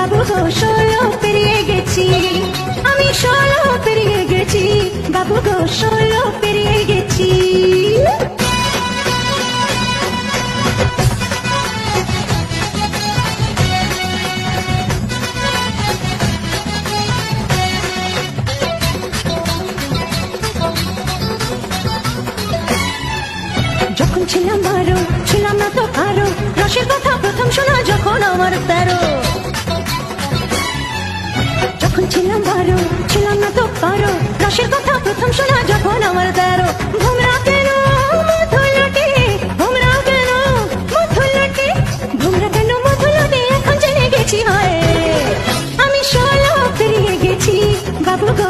বাবু গো 16 পেরিয়ে গেছি, আমি 16 পেরিয়ে গেছি, বাবু গো 16 পেরিয়ে গেছি। যখন ছিলাম 12 ছিলাম না তো কারো, রসের কথা প্রথম শোনা যখন আমার 13। যখন ছিলাম 12 ছিলাম না তো কারো, রসের কথা প্রথম শোনা যখন আমার 13। ভোমরা কেন মধুলটে, ভোমরা কেন মধুলটে, ভোমরা কেন মধুলটে, এখন জেনে গেছি হয় আমি 16 পেরিয়ে গেছি, বাবু গো